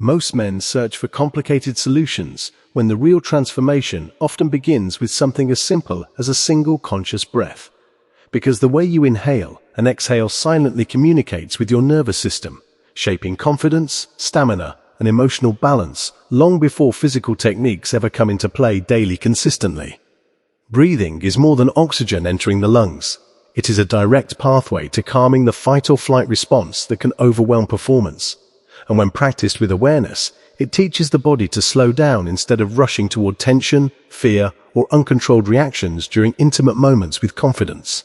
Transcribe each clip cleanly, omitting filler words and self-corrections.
Most men search for complicated solutions when the real transformation often begins with something as simple as a single conscious breath. Because the way you inhale and exhale silently communicates with your nervous system, shaping confidence, stamina, and emotional balance long before physical techniques ever come into play daily consistently. Breathing is more than oxygen entering the lungs. It is a direct pathway to calming the fight-or-flight response that can overwhelm performance. And when practiced with awareness, it teaches the body to slow down instead of rushing toward tension, fear, or uncontrolled reactions during intimate moments with confidence.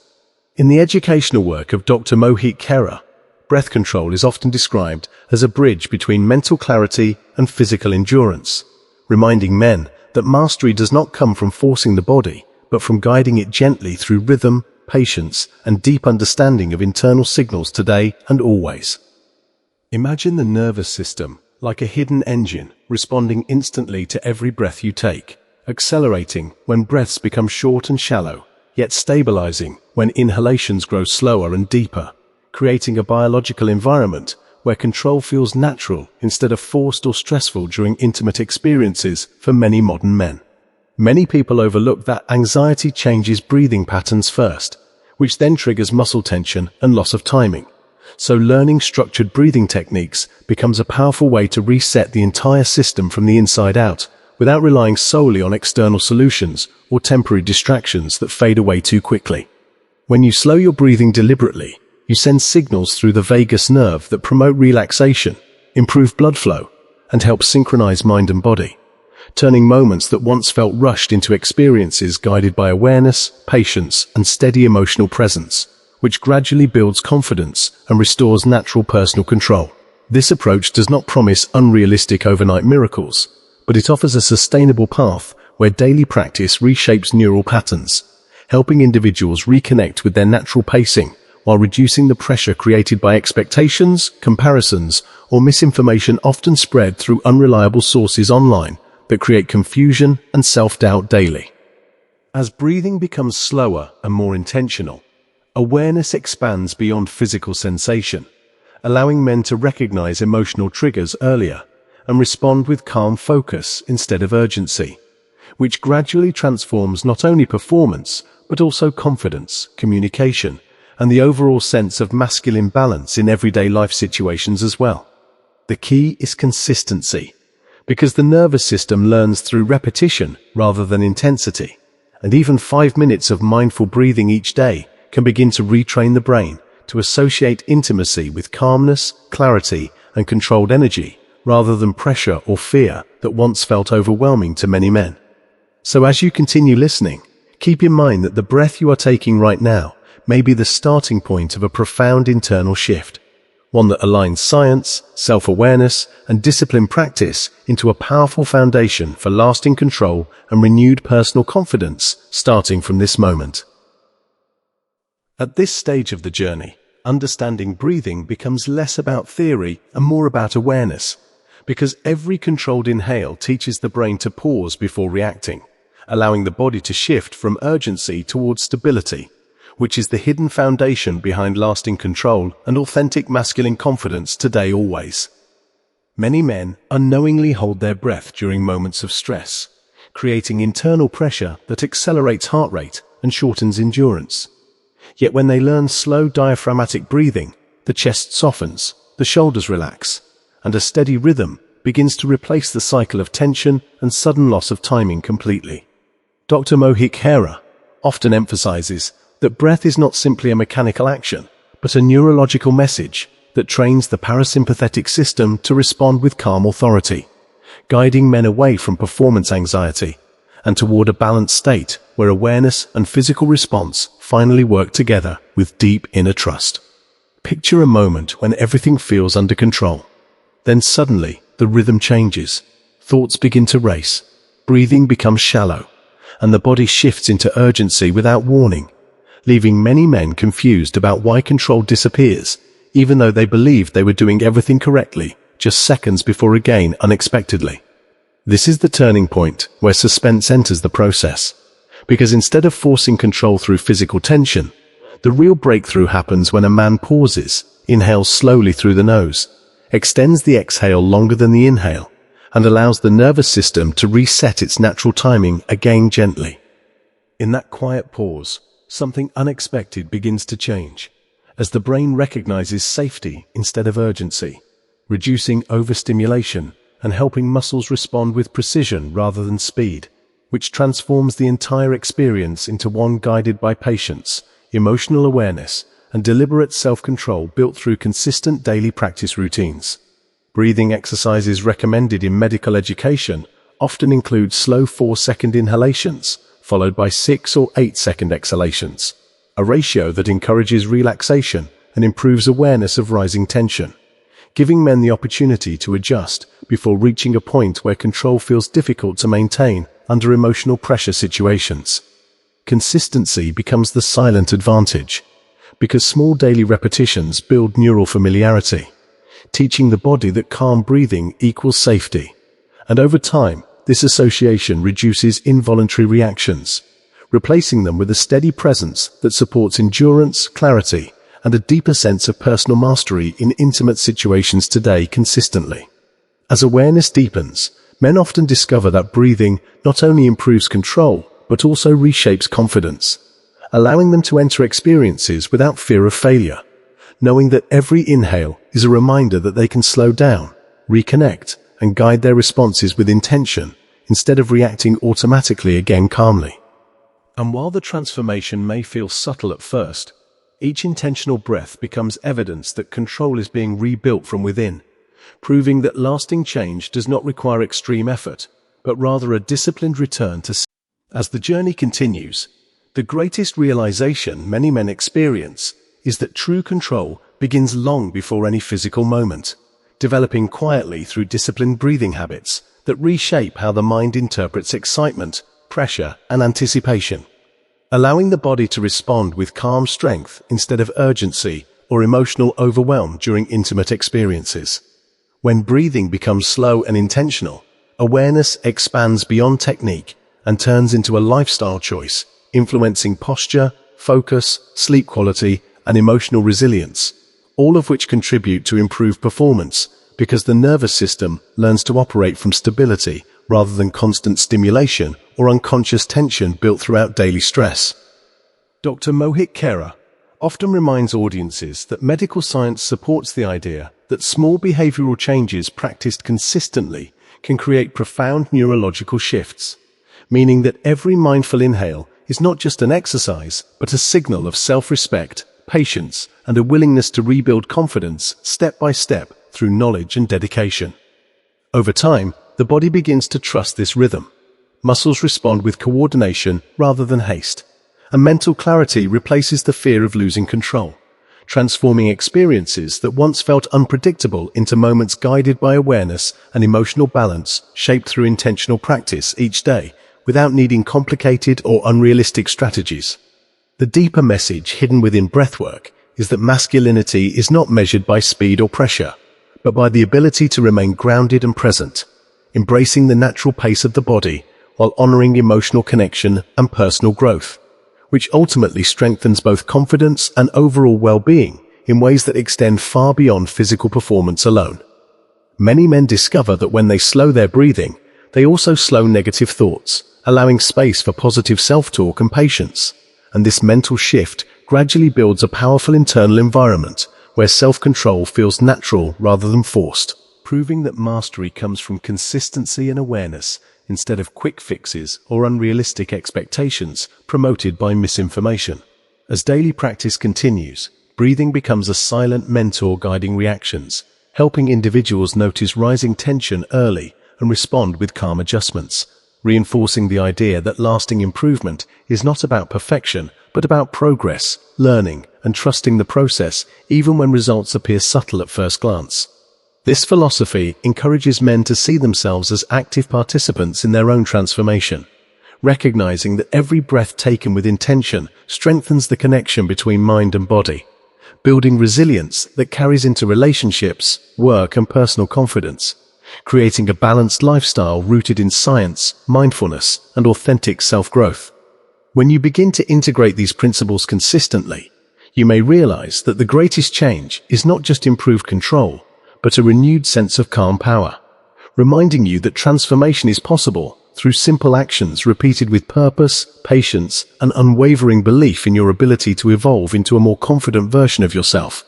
In the educational work of Dr. Mohit Khera, breath control is often described as a bridge between mental clarity and physical endurance, reminding men that mastery does not come from forcing the body, but from guiding it gently through rhythm, patience, and deep understanding of internal signals today and always. Imagine the nervous system like a hidden engine responding instantly to every breath you take, accelerating when breaths become short and shallow, yet stabilizing when inhalations grow slower and deeper, creating a biological environment where control feels natural instead of forced or stressful during intimate experiences for many modern men. Many people overlook that anxiety changes breathing patterns first, which then triggers muscle tension and loss of timing. So learning structured breathing techniques becomes a powerful way to reset the entire system from the inside out, without relying solely on external solutions or temporary distractions that fade away too quickly. When you slow your breathing deliberately, you send signals through the vagus nerve that promote relaxation, improve blood flow, and help synchronize mind and body, turning moments that once felt rushed into experiences guided by awareness, patience, and steady emotional presence, which gradually builds confidence and restores natural personal control. This approach does not promise unrealistic overnight miracles, but it offers a sustainable path where daily practice reshapes neural patterns, helping individuals reconnect with their natural pacing while reducing the pressure created by expectations, comparisons, or misinformation often spread through unreliable sources online that create confusion and self-doubt daily. As breathing becomes slower and more intentional, awareness expands beyond physical sensation, allowing men to recognize emotional triggers earlier and respond with calm focus instead of urgency, which gradually transforms not only performance, but also confidence, communication, and the overall sense of masculine balance in everyday life situations as well. The key is consistency, because the nervous system learns through repetition rather than intensity, and even 5 minutes of mindful breathing each day can begin to retrain the brain to associate intimacy with calmness, clarity, and controlled energy, rather than pressure or fear that once felt overwhelming to many men. So as you continue listening, keep in mind that the breath you are taking right now may be the starting point of a profound internal shift, one that aligns science, self-awareness, and disciplined practice into a powerful foundation for lasting control and renewed personal confidence starting from this moment. At this stage of the journey, understanding breathing becomes less about theory and more about awareness, because every controlled inhale teaches the brain to pause before reacting, allowing the body to shift from urgency towards stability, which is the hidden foundation behind lasting control and authentic masculine confidence today always. Many men unknowingly hold their breath during moments of stress, creating internal pressure that accelerates heart rate and shortens endurance. Yet when they learn slow diaphragmatic breathing, the chest softens, the shoulders relax, and a steady rhythm begins to replace the cycle of tension and sudden loss of timing completely. Dr. Mohit Khera often emphasizes that breath is not simply a mechanical action, but a neurological message that trains the parasympathetic system to respond with calm authority, guiding men away from performance anxiety and toward a balanced state where awareness and physical response finally work together with deep inner trust. Picture a moment when everything feels under control. Then suddenly, the rhythm changes, thoughts begin to race, breathing becomes shallow, and the body shifts into urgency without warning, leaving many men confused about why control disappears, even though they believed they were doing everything correctly just seconds before again unexpectedly. This is the turning point where suspense enters the process, because instead of forcing control through physical tension, the real breakthrough happens when a man pauses, inhales slowly through the nose, extends the exhale longer than the inhale, and allows the nervous system to reset its natural timing again gently. In that quiet pause, something unexpected begins to change, as the brain recognizes safety instead of urgency, reducing overstimulation and helping muscles respond with precision rather than speed, which transforms the entire experience into one guided by patience, emotional awareness, and deliberate self-control built through consistent daily practice routines. Breathing exercises recommended in medical education often include slow 4-second inhalations, followed by 6 or 8-second exhalations, a ratio that encourages relaxation and improves awareness of rising tension, giving men the opportunity to adjust before reaching a point where control feels difficult to maintain under emotional pressure situations. Consistency becomes the silent advantage, because small daily repetitions build neural familiarity, teaching the body that calm breathing equals safety. And over time, this association reduces involuntary reactions, replacing them with a steady presence that supports endurance, clarity, and a deeper sense of personal mastery in intimate situations today consistently. As awareness deepens, men often discover that breathing not only improves control, but also reshapes confidence, allowing them to enter experiences without fear of failure, knowing that every inhale is a reminder that they can slow down, reconnect, and guide their responses with intention, instead of reacting automatically again calmly. And while the transformation may feel subtle at first, each intentional breath becomes evidence that control is being rebuilt from within, proving that lasting change does not require extreme effort, but rather a disciplined return to. As the journey continues, the greatest realization many men experience is that true control begins long before any physical moment, developing quietly through disciplined breathing habits that reshape how the mind interprets excitement, pressure, and anticipation, allowing the body to respond with calm strength instead of urgency or emotional overwhelm during intimate experiences. When breathing becomes slow and intentional, awareness expands beyond technique and turns into a lifestyle choice, influencing posture, focus, sleep quality, and emotional resilience, all of which contribute to improved performance because the nervous system learns to operate from stability rather than constant stimulation or unconscious tension built throughout daily stress. Dr. Mohit Khera often reminds audiences that medical science supports the idea that small behavioral changes practiced consistently can create profound neurological shifts, meaning that every mindful inhale is not just an exercise, but a signal of self-respect, patience, and a willingness to rebuild confidence step by step through knowledge and dedication. Over time, the body begins to trust this rhythm. Muscles respond with coordination rather than haste, and mental clarity replaces the fear of losing control, transforming experiences that once felt unpredictable into moments guided by awareness and emotional balance shaped through intentional practice each day, without needing complicated or unrealistic strategies. The deeper message hidden within breathwork is that masculinity is not measured by speed or pressure, but by the ability to remain grounded and present, embracing the natural pace of the body while honoring emotional connection and personal growth, which ultimately strengthens both confidence and overall well-being in ways that extend far beyond physical performance alone. Many men discover that when they slow their breathing, they also slow negative thoughts, allowing space for positive self-talk and patience, and this mental shift gradually builds a powerful internal environment where self-control feels natural rather than forced, proving that mastery comes from consistency and awareness instead of quick fixes or unrealistic expectations promoted by misinformation. As daily practice continues, breathing becomes a silent mentor guiding reactions, helping individuals notice rising tension early and respond with calm adjustments, reinforcing the idea that lasting improvement is not about perfection, but about progress, learning, and trusting the process even when results appear subtle at first glance. This philosophy encourages men to see themselves as active participants in their own transformation, recognizing that every breath taken with intention strengthens the connection between mind and body, building resilience that carries into relationships, work, and personal confidence, creating a balanced lifestyle rooted in science, mindfulness, and authentic self-growth. When you begin to integrate these principles consistently, you may realize that the greatest change is not just improved control, but a renewed sense of calm power, reminding you that transformation is possible through simple actions repeated with purpose, patience, and unwavering belief in your ability to evolve into a more confident version of yourself.